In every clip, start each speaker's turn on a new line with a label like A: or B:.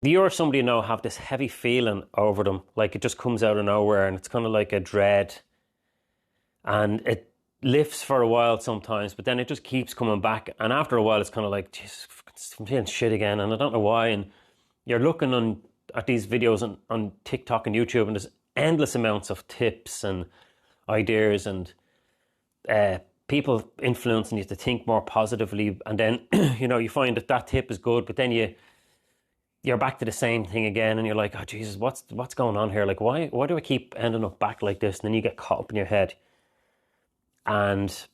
A: Do you or somebody you know have this heavy feeling over them, like it just comes out of nowhere and it's kind of like a dread, and it lifts for a while sometimes, but then it just keeps coming back, and after a while it's kind of like, Jesus, I'm feeling shit again and I don't know why. And you're looking at these videos on TikTok and YouTube, and there's endless amounts of tips and ideas and people influencing you to think more positively, and then you find that tip is good, but then you're back to the same thing again, and you're like, oh Jesus, what's going on here? Like, why do I keep ending up back like this? And then you get caught up in your head, and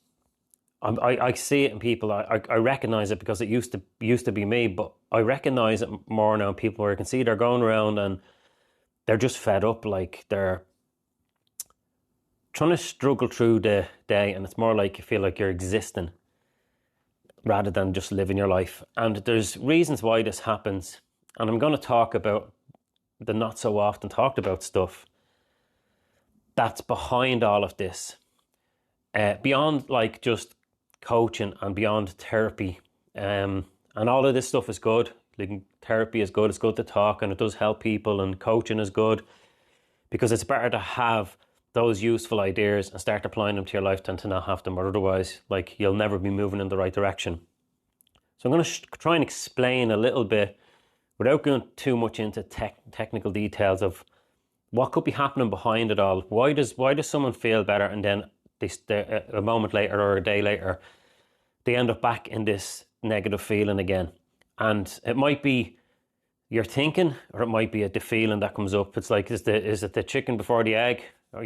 A: I see it in people. I recognize it because it used to be me, but I recognize it more now in people where I can see they're going around and they're just fed up, like they're trying to struggle through the day, and it's more like you feel like you're existing rather than just living your life. And there's reasons why this happens, and I'm going to talk about the not so often talked about stuff that's behind all of this, beyond like just coaching and beyond therapy. And all of this stuff is good. Like, therapy is good. It's good to talk, and it does help people, and coaching is good because it's better to have those useful ideas and start applying them to your life than to not have them, or otherwise, like, you'll never be moving in the right direction. So I'm going to try and explain a little bit without going too much into technical details of what could be happening behind it all. Why does someone feel better, and then a moment later or a day later they end up back in this negative feeling again? And it might be your thinking, or it might be the feeling that comes up. It's like, is it the chicken before the egg, or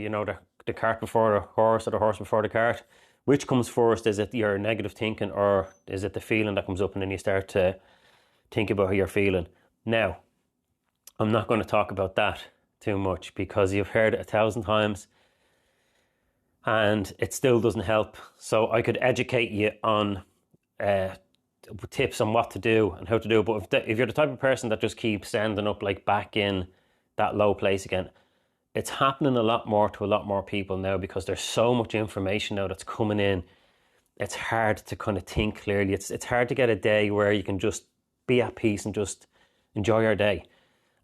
A: the cart before the horse, or the horse before the cart? Which comes first? Is it your negative thinking, or is it the feeling that comes up, and then you start to think about how you're feeling? Now, I'm not going to talk about that too much because you've heard it 1,000 times and it still doesn't help. So I could educate you on tips on what to do and how to do it. But if you're the type of person that just keeps ending up like back in that low place again, it's happening a lot more to a lot more people now because there's so much information now that's coming in. It's hard to kind of think clearly. It's hard to get a day where you can just be at peace and just enjoy your day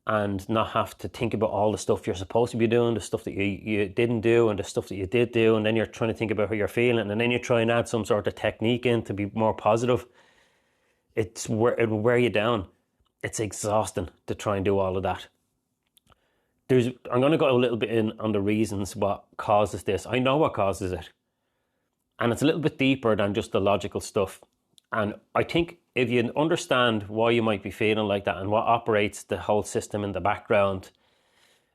A: and not have to think about all the stuff you're supposed to be doing, the stuff that you didn't do, and the stuff that you did do, and then you're trying to think about how you're feeling, and then you try and add some sort of technique in to be more positive. It will wear you down. It's exhausting to try and do all of that. I'm going to go a little bit in on the reasons what causes this. I know what causes it, and it's a little bit deeper than just the logical stuff. And I think if you understand why you might be feeling like that and what operates the whole system in the background,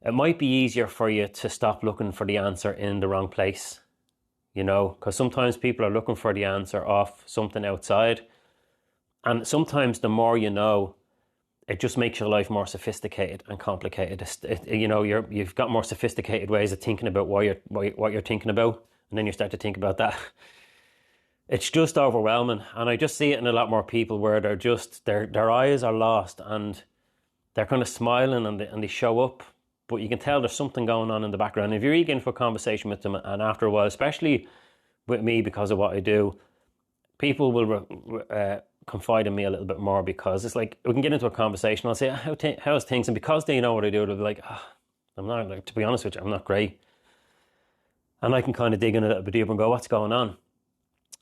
A: it might be easier for you to stop looking for the answer in the wrong place. Because sometimes people are looking for the answer off something outside. And sometimes the more you know, it just makes your life more sophisticated and complicated. You've got more sophisticated ways of thinking about what you're thinking about, and then you start to think about that. It's just overwhelming, and I just see it in a lot more people where they're just their eyes are lost and they're kind of smiling and they show up, but you can tell there's something going on in the background. If you're eager for a conversation with them, and after a while, especially with me because of what I do, people will confide in me a little bit more because it's like we can get into a conversation. I'll say, how's things? And because they know what I do, they'll be like, I'm not, like, to be honest with you, I'm not great. And I can kind of dig in a little bit deeper and go, what's going on?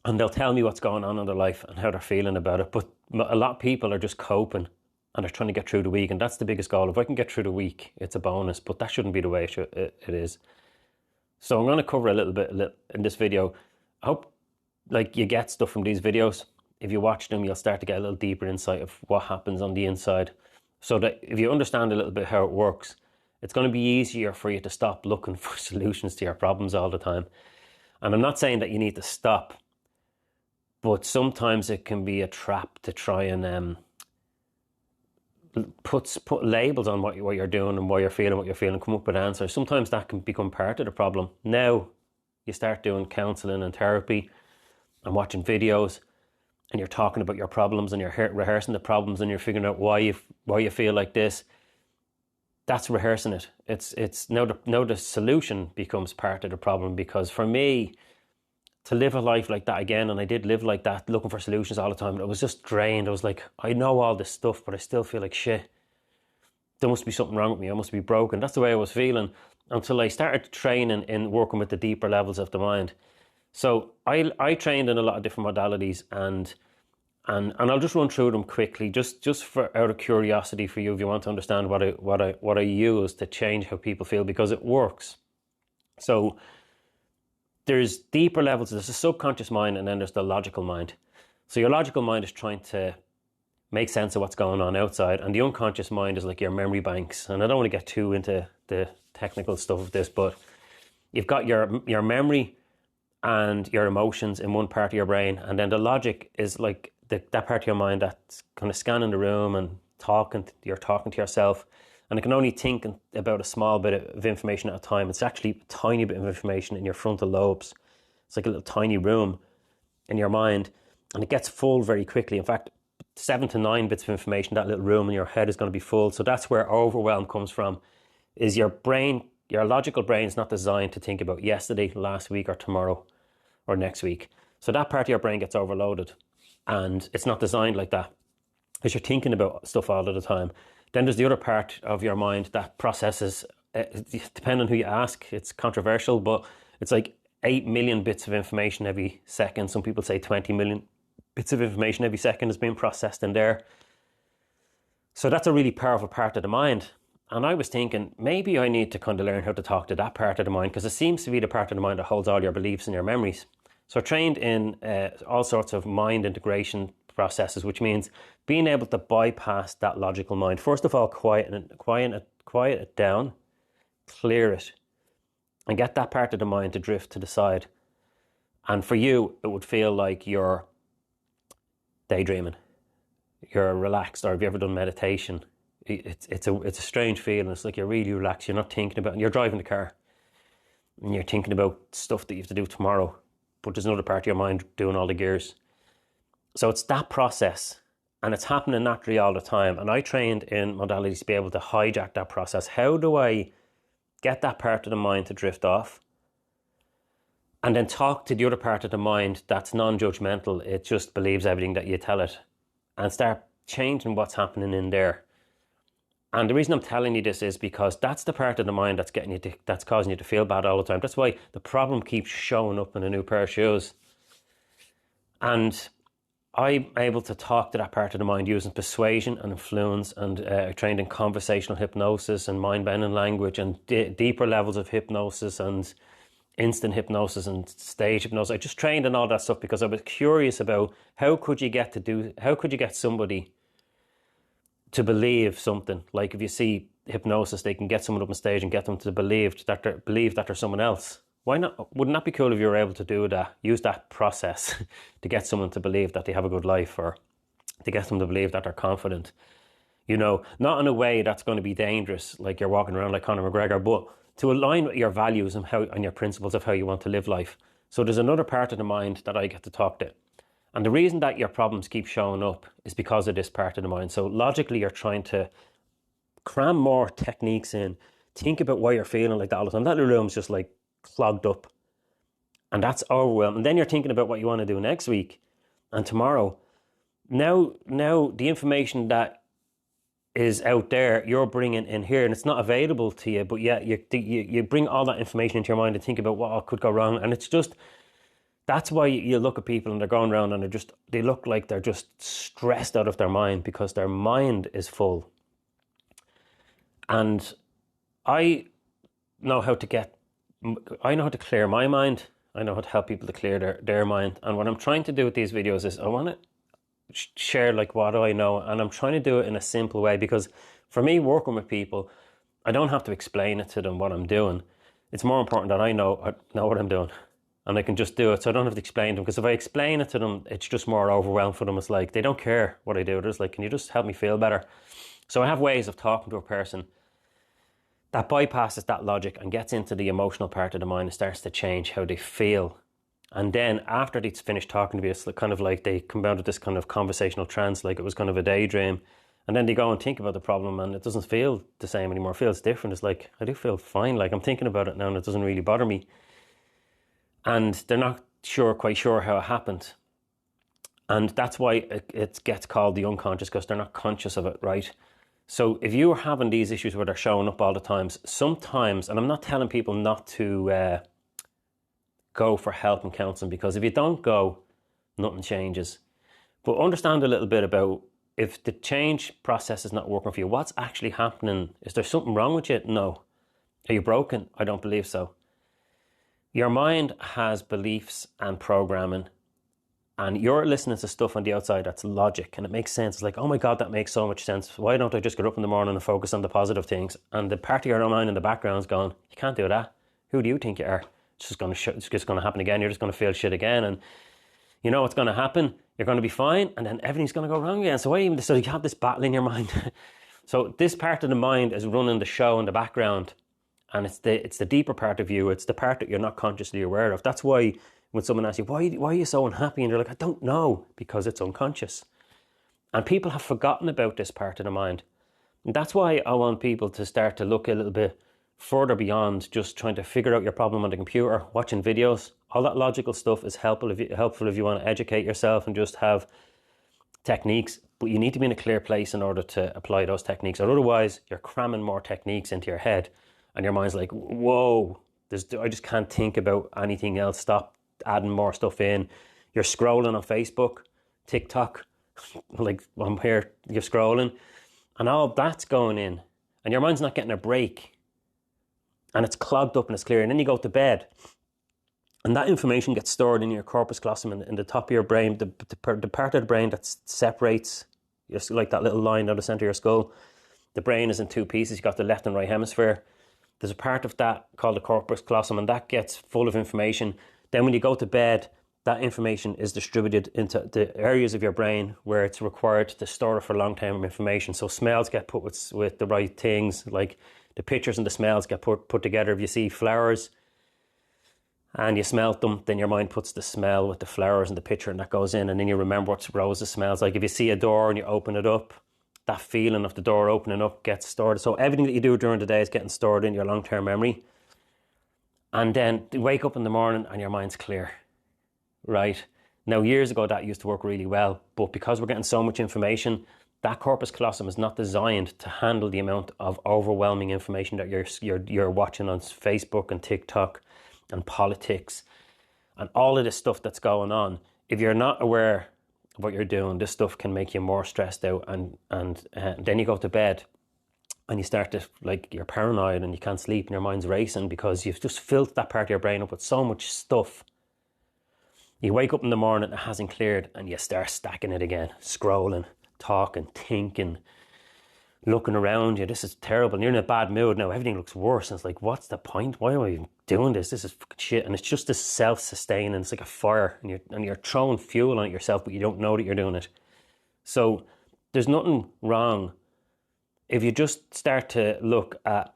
A: And they'll tell me what's going on in their life and how they're feeling about it. But a lot of people are just coping and they're trying to get through the week. And that's the biggest goal. If I can get through the week, it's a bonus. But that shouldn't be the way it is. So I'm going to cover a little bit in this video. I hope you get stuff from these videos. If you watch them, you'll start to get a little deeper insight of what happens on the inside. So that if you understand a little bit how it works, it's going to be easier for you to stop looking for solutions to your problems all the time. And I'm not saying that you need to stop, but sometimes it can be a trap to try and put labels on what you're doing and why you're feeling what you're feeling, come up with answers. Sometimes that can become part of the problem. Now you start doing counselling and therapy and watching videos, and you're talking about your problems and you're rehearsing the problems and you're figuring out why you feel like this. That's rehearsing it. It's now the solution becomes part of the problem, because for me, to live a life like that again, and I did live like that, looking for solutions all the time, it was just drained. I was like, I know all this stuff, but I still feel like shit. there must be something wrong with me. I must be broken. That's the way I was feeling until I started training in working with the deeper levels of the mind. So I trained in a lot of different modalities, and I'll just run through them quickly, just for out of curiosity for you, if you want to understand what I use to change how people feel, because it works. So there's deeper levels. There's the subconscious mind, and then there's the logical mind. So your logical mind is trying to make sense of what's going on outside, and the unconscious mind is like your memory banks. And I don't want to get too into the technical stuff of this, but you've got your memory and your emotions in one part of your brain, and then the logic is like that part of your mind that's kind of scanning the room and you're talking to yourself, and it can only think about a small bit of information at a time. It's actually a tiny bit of information in your frontal lobes. It's like a little tiny room in your mind, and it gets full very quickly. In fact, 7 to 9 bits of information, that little room in your head is going to be full. So that's where overwhelm comes from, is your brain, your logical brain is not designed to think about yesterday, last week, or tomorrow, or next week. So that part of your brain gets overloaded, and it's not designed like that, because you're thinking about stuff all of the time. Then there's the other part of your mind that processes, depending on who you ask, it's controversial, but it's like 8 million bits of information every second. Some people say 20 million bits of information every second is being processed in there. So that's a really powerful part of the mind. And I was thinking, maybe I need to kind of learn how to talk to that part of the mind, because it seems to be the part of the mind that holds all your beliefs and your memories. So I trained in all sorts of mind integration processes, which means being able to bypass that logical mind. First of all, quiet it down, clear it, and get that part of the mind to drift to the side. And for you, it would feel like you're daydreaming, you're relaxed. Or have you ever done meditation? It's a strange feeling. It's like you're really relaxed. You're not thinking about, and you're driving the car and you're thinking about stuff that you have to do tomorrow, but there's another part of your mind doing all the gears. So it's that process, and it's happening naturally all the time. And I trained in modalities to be able to hijack that process. How do I get that part of the mind to drift off, and then talk to the other part of the mind that's non-judgmental? It just believes everything that you tell it, and start changing what's happening in there. And the reason I'm telling you this is because that's the part of the mind that's causing you to feel bad all the time. That's why the problem keeps showing up in a new pair of shoes. And I'm able to talk to that part of the mind using persuasion and influence, and trained in conversational hypnosis and mind-bending language, and deeper levels of hypnosis, and instant hypnosis and stage hypnosis. I just trained in all that stuff because I was curious about how could you get somebody to believe something. Like if you see hypnosis, they can get someone up on stage and get them to believe that they're someone else. Why not? Wouldn't that be cool if you were able to do that? Use that process to get someone to believe that they have a good life, or to get them to believe that they're confident. You know, not in a way that's going to be dangerous, like you're walking around like Conor McGregor, but to align with your values and your principles of how you want to live life. So there's another part of the mind that I get to talk to. And the reason that your problems keep showing up is because of this part of the mind. So logically, you're trying to cram more techniques in. Think about why you're feeling like that all the time. That little room's just like clogged up, and that's overwhelming. And then you're thinking about what you want to do next week and tomorrow. Now the information that is out there, you're bringing in here, and it's not available to you, but yeah, you bring all that information into your mind and think about what could go wrong. And it's just, that's why you look at people and they're going around and they look like they're just stressed out of their mind, because their mind is full. And I know how to clear my mind. I know how to help people to clear their mind. And what I'm trying to do with these videos is I want to share like what do I know, and I'm trying to do it in a simple way, because for me, working with people, I don't have to explain it to them what I'm doing. It's more important that I know what I'm doing, and I can just do it, so I don't have to explain to them. Because if I explain it to them, it's just more overwhelmed for them. It's like they don't care what I do. They're just like, can you just help me feel better? So I have ways of talking to a person that bypasses that logic and gets into the emotional part of the mind and starts to change how they feel. And then after they finish talking to me, it's kind of like they come out of this kind of conversational trance, like it was kind of a daydream. And then they go and think about the problem, and it doesn't feel the same anymore. It feels different. It's like, I do feel fine. Like I'm thinking about it now and it doesn't really bother me. And they're not quite sure how it happened. And that's why it gets called the unconscious, because they're not conscious of it, right? So if you are having these issues where they're showing up all the times, sometimes, and I'm not telling people not to go for help and counselling, because if you don't go, nothing changes. But understand a little bit about, if the change process is not working for you, what's actually happening? Is there something wrong with you? No. Are you broken? I don't believe so. Your mind has beliefs and programming, and you're listening to stuff on the outside that's logic and it makes sense. It's like, oh my God, that makes so much sense. Why don't I just get up in the morning and focus on the positive things? And the part of your mind in the background is going, you can't do that. Who do you think you are? It's just going to happen again. You're just going to feel shit again. And you know what's going to happen? You're going to be fine, and then everything's going to go wrong again. So you have this battle in your mind. So this part of the mind is running the show in the background, and it's the deeper part of you. It's the part that you're not consciously aware of. That's why when someone asks you, why are you so unhappy? And you're like, I don't know, because it's unconscious. And people have forgotten about this part of the mind. And that's why I want people to start to look a little bit further beyond just trying to figure out your problem on the computer, watching videos. All that logical stuff is helpful if you want to educate yourself and just have techniques. But you need to be in a clear place in order to apply those techniques. Or otherwise, you're cramming more techniques into your head and your mind's like, whoa, I just can't think about anything else. Stop adding more stuff in. You're scrolling on Facebook, TikTok, like I'm here, you're scrolling, and all that's going in, and your mind's not getting a break, and it's clogged up and it's clear. And then you go to bed, and that information gets stored in your corpus callosum in the top of your brain, the part of the brain that separates, like that little line down the centre of your skull. The brain is in two pieces. You've got the left and right hemisphere. There's a part of that called the corpus callosum, and that gets full of information. Then when you go to bed, that information is distributed into the areas of your brain where it's required to store it for long-term information. So smells get put with the right things, like the pictures and the smells get put together. If you see flowers and you smelt them, then your mind puts the smell with the flowers and the picture, and that goes in, and then you remember what roses smells like. If you see a door and you open it up, that feeling of the door opening up gets stored. So everything that you do during the day is getting stored in your long-term memory. And then you wake up in the morning and your mind's clear, right? Now, years ago, that used to work really well, but because we're getting so much information, that corpus callosum is not designed to handle the amount of overwhelming information that you're watching on Facebook and TikTok and politics and all of this stuff that's going on. If you're not aware of what you're doing, this stuff can make you more stressed out, and then you go to bed and you start to, like, you're paranoid and you can't sleep and your mind's racing because you've just filled that part of your brain up with so much stuff. You wake up in the morning, it hasn't cleared, and you start stacking it again, scrolling, talking, thinking, looking around you. This is terrible. And you're in a bad mood now. Everything looks worse. And it's like, what's the point? Why am I even doing this? This is fucking shit. And it's just this self-sustaining. It's like a fire, and you're throwing fuel on it yourself, but you don't know that you're doing it. So there's nothing wrong if you just start to look at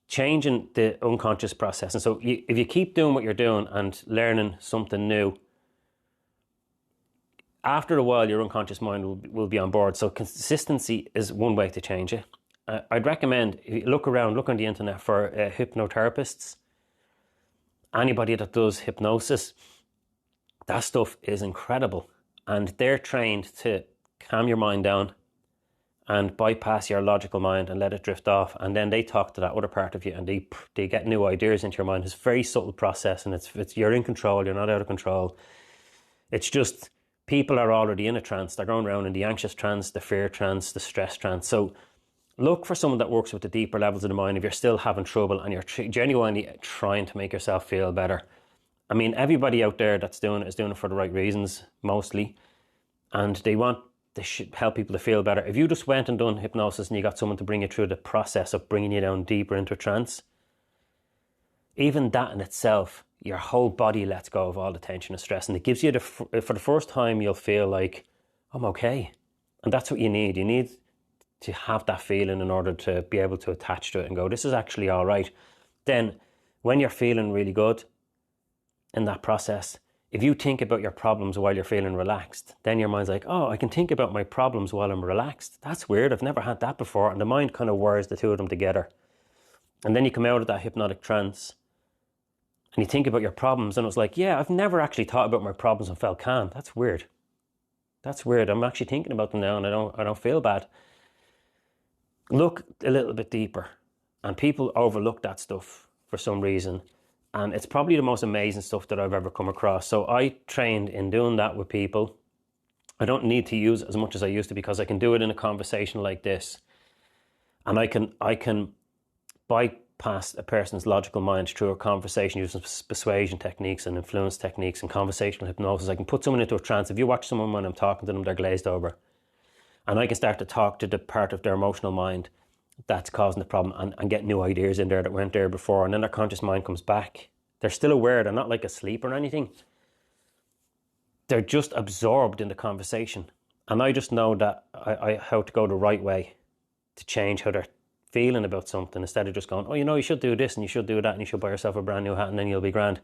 A: changing the unconscious process. And so if you keep doing what you're doing and learning something new, after a while your unconscious mind will be on board. So consistency is one way to change it. I'd recommend, if you look around, look on the internet for hypnotherapists, anybody that does hypnosis. That stuff is incredible, and they're trained to calm your mind down and bypass your logical mind and let it drift off, and then they talk to that other part of you, and they get new ideas into your mind. It's a very subtle process, and it's you're in control, you're not out of control. It's just people are already in a trance. They're going around in the anxious trance, the fear trance, the stress trance. So look for someone that works with the deeper levels of the mind if you're still having trouble and you're genuinely trying to make yourself feel better. I mean, everybody out there that's doing it is doing it for the right reasons, mostly, and they should help people to feel better. If you just went and done hypnosis and you got someone to bring you through the process of bringing you down deeper into a trance, even that in itself, your whole body lets go of all the tension and stress, and it gives you for the first time, you'll feel like, I'm okay. And that's what you need. You need to have that feeling in order to be able to attach to it and go, this is actually all right. Then when you're feeling really good in that process, if you think about your problems while you're feeling relaxed, then your mind's like, oh, I can think about my problems while I'm relaxed. That's weird. I've never had that before. And the mind kind of wires the two of them together. And then you come out of that hypnotic trance and you think about your problems, and it's like, yeah, I've never actually thought about my problems and felt calm. That's weird. That's weird. I'm actually thinking about them now, and I don't feel bad. look a little bit deeper. And people overlook that stuff for some reason. And it's probably the most amazing stuff that I've ever come across. So I trained in doing that with people. I don't need to use it as much as I used to because I can do it in a conversation like this. And I can bypass a person's logical mind through a conversation using persuasion techniques and influence techniques and conversational hypnosis. I can put someone into a trance. If you watch someone when I'm talking to them, they're glazed over. And I can start to talk to the part of their emotional mind that's causing the problem and get new ideas in there that weren't there before. And then their conscious mind comes back. They're still aware. They're not like asleep or anything. They're just absorbed in the conversation. And I just know that I how to go the right way to change how they're feeling about something instead of just going, oh, you should do this and you should do that and you should buy yourself a brand new hat and then you'll be grand.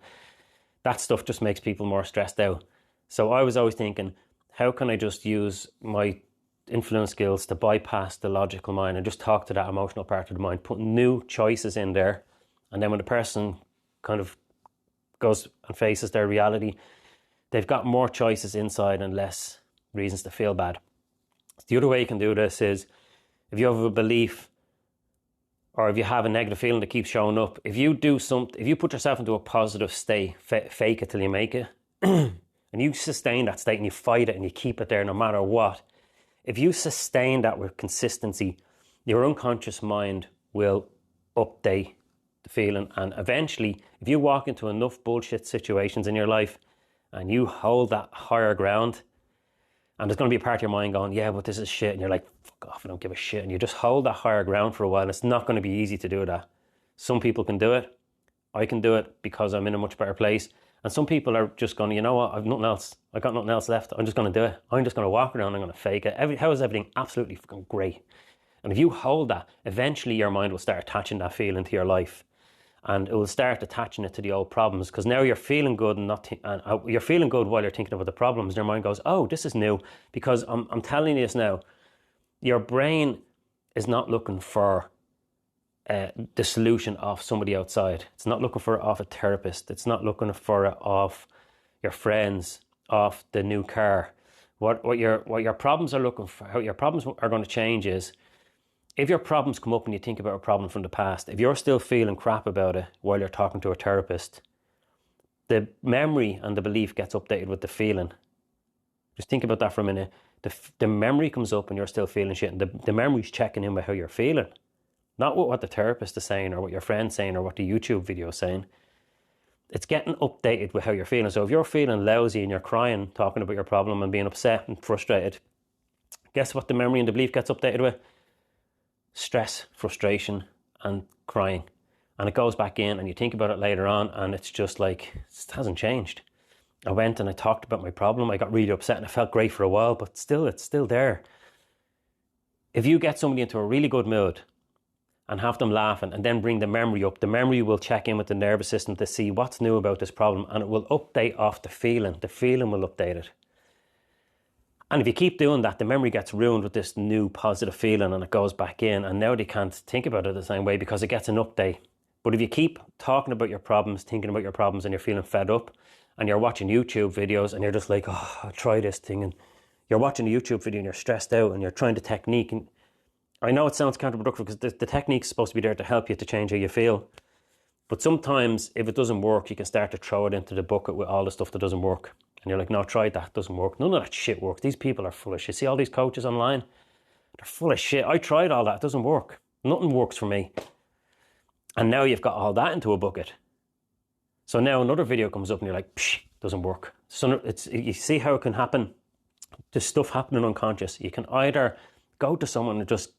A: That stuff just makes people more stressed out. So I was always thinking, how can I just use my influence skills to bypass the logical mind and just talk to that emotional part of the mind, put new choices in there, and then when the person kind of goes and faces their reality, they've got more choices inside and less reasons to feel bad. The other way you can do this is if you have a belief or if you have a negative feeling that keeps showing up, if you do something, if you put yourself into a positive state, fake it till you make it, and you sustain that state and you fight it and you keep it there no matter what, if you sustain that with consistency, your unconscious mind will update the feeling. And eventually, if you walk into enough bullshit situations in your life and you hold that higher ground, and there's going to be a part of your mind going, yeah, but this is shit. And you're like, fuck off, I don't give a shit. And you just hold that higher ground for a while. It's not going to be easy to do that. Some people can do it. I can do it because I'm in a much better place. And some people are just going, you know what, I've nothing else. I got nothing else left. I'm just going to do it. I'm just going to walk around. I'm going to fake it. How is everything absolutely fucking great? And if you hold that, eventually your mind will start attaching that feeling to your life, and it will start attaching it to the old problems. Because now you're feeling good and you're feeling good while you're thinking about the problems. And your mind goes, oh, this is new. Because I'm telling you this now, your brain is not looking for the solution off somebody outside. It's not looking for it off a therapist. It's not looking for it off your friends, off the new car. What your problems are looking for, how your problems are going to change is, if your problems come up and you think about a problem from the past, if you're still feeling crap about it while you're talking to a therapist, the memory and the belief gets updated with the feeling. Just think about that for a minute. The memory comes up and you're still feeling shit, and the memory's checking in with how you're feeling. Not what the therapist is saying or what your friend's saying or what the YouTube video is saying. It's getting updated with how you're feeling. So if you're feeling lousy and you're crying, talking about your problem and being upset and frustrated, guess what the memory and the belief gets updated with? Stress, frustration, and crying. And it goes back in and you think about it later on and it's just like, it hasn't changed. I went and I talked about my problem. I got really upset and I felt great for a while, but still, it's still there. If you get somebody into a really good mood and have them laughing and then bring the memory up, the memory will check in with the nervous system to see what's new about this problem, and it will update off the feeling. The feeling will update it. And if you keep doing that, the memory gets ruined with this new positive feeling and it goes back in, and now they can't think about it the same way because it gets an update. But if you keep talking about your problems, thinking about your problems, and you're feeling fed up and you're watching YouTube videos and you're just like, oh, I'll try this thing, and you're watching a YouTube video and you're stressed out and you're trying the technique, and I know it sounds counterproductive because the technique's supposed to be there to help you to change how you feel. But sometimes if it doesn't work, you can start to throw it into the bucket with all the stuff that doesn't work. And you're like, no, I tried that, doesn't work. None of that shit works. These people are full of shit. See all these coaches online? They're full of shit. I tried all that, it doesn't work. Nothing works for me. And now you've got all that into a bucket. So now another video comes up and you're like, psh, doesn't work. So you see how it can happen? There's stuff happening unconscious. You can either go to someone and just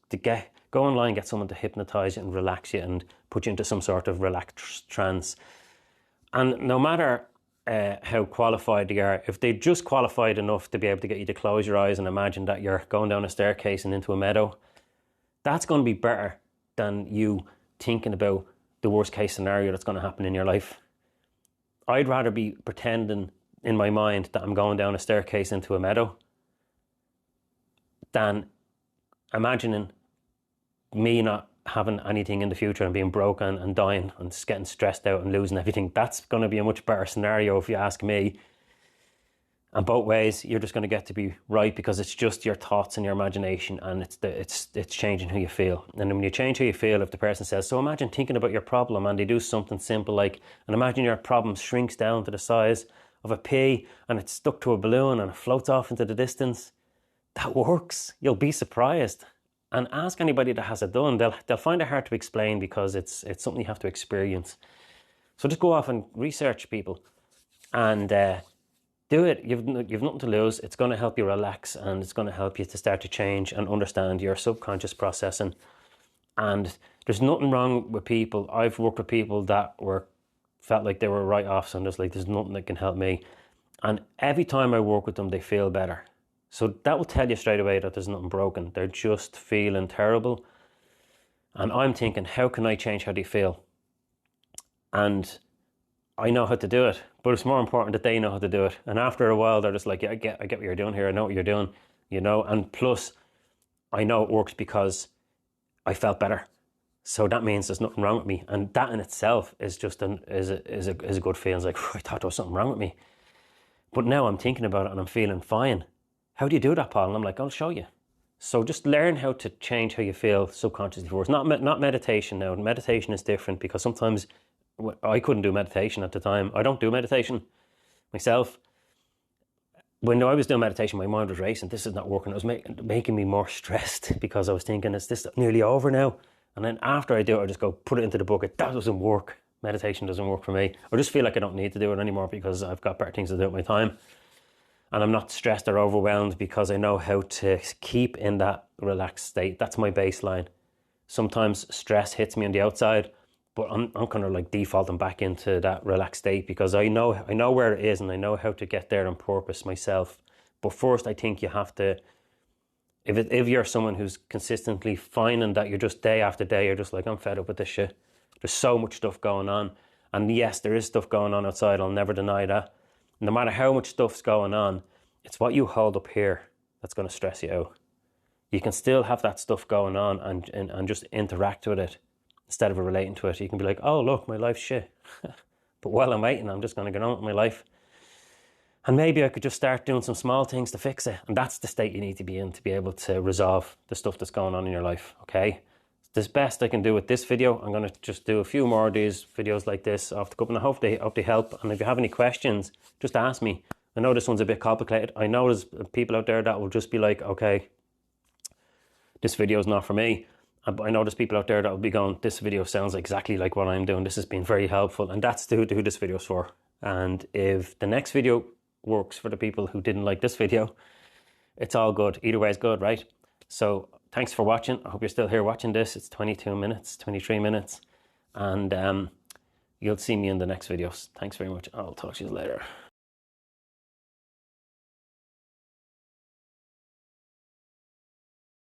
A: go online, get someone to hypnotize you and relax you and put you into some sort of relaxed trance. And no matter how qualified they are, if they're just qualified enough to be able to get you to close your eyes and imagine that you're going down a staircase and into a meadow, that's going to be better than you thinking about the worst case scenario that's going to happen in your life. I'd rather be pretending in my mind that I'm going down a staircase into a meadow than imagining me not having anything in the future and being broken and dying and just getting stressed out and losing everything. That's going to be a much better scenario if you ask me. And both ways, you're just going to get to be right because it's just your thoughts and your imagination, and it's changing who you feel. And when you change who you feel, if the person says, so imagine thinking about your problem, and they do something simple like, and imagine your problem shrinks down to the size of a pea and it's stuck to a balloon and it floats off into the distance. That works. You'll be surprised. And ask anybody that has it done. They'll find it hard to explain because it's something you have to experience. So just go off and research, people, and do it. You've nothing to lose. It's going to help you relax, and it's going to help you to start to change and understand your subconscious processing. And there's nothing wrong with people. I've worked with people that felt like they were write-offs, and just like, there's nothing that can help me. And every time I work with them, they feel better. So that will tell you straight away that there's nothing broken. They're just feeling terrible. And I'm thinking, how can I change how they feel? And I know how to do it, but it's more important that they know how to do it. And after a while, they're just like, yeah, I get what you're doing here. I know what you're doing, you know. And plus, I know it works because I felt better. So that means there's nothing wrong with me. And that in itself is just a good feeling. It's like, I thought there was something wrong with me. But now I'm thinking about it and I'm feeling fine. How do you do that, Paul? And I'm like, I'll show you. So just learn how to change how you feel subconsciously first. Not meditation now. Meditation is different because sometimes I couldn't do meditation at the time. I don't do meditation myself. When I was doing meditation, my mind was racing. This is not working. It was making me more stressed because I was thinking, is this nearly over now? And then after I do it, I just go put it into the bucket. That doesn't work. Meditation doesn't work for me. I just feel like I don't need to do it anymore because I've got better things to do with my time. And I'm not stressed or overwhelmed because I know how to keep in that relaxed state. That's my baseline. Sometimes stress hits me on the outside, but I'm kind of like defaulting back into that relaxed state because I know where it is and I know how to get there on purpose myself. But first, I think you have to, if you're someone who's consistently finding that you're just day after day, you're just like, I'm fed up with this shit. There's so much stuff going on. And yes, there is stuff going on outside. I'll never deny that. No matter how much stuff's going on, it's what you hold up here that's going to stress you out. You can still have that stuff going on and just interact with it instead of relating to it. You can be like, oh, look, my life's shit. But while I'm waiting, I'm just going to get on with my life. And maybe I could just start doing some small things to fix it. And that's the state you need to be in to be able to resolve the stuff that's going on in your life, okay? It's the best I can do with this video. I'm going to just do a few more of these videos like this off the cup, and I hope they help. And if you have any questions, just ask me. I know this one's a bit complicated. I know there's people out there that will just be like, okay, this video is not for me. I know there's people out there that will be going, this video sounds exactly like what I'm doing. This has been very helpful. And that's who this video's for. And if the next video works for the people who didn't like this video, it's all good. Either way is good, right? So thanks for watching. I hope you're still here watching this. It's 22 minutes, 23 minutes. And you'll see me in the next videos. Thanks very much. I'll talk to you later.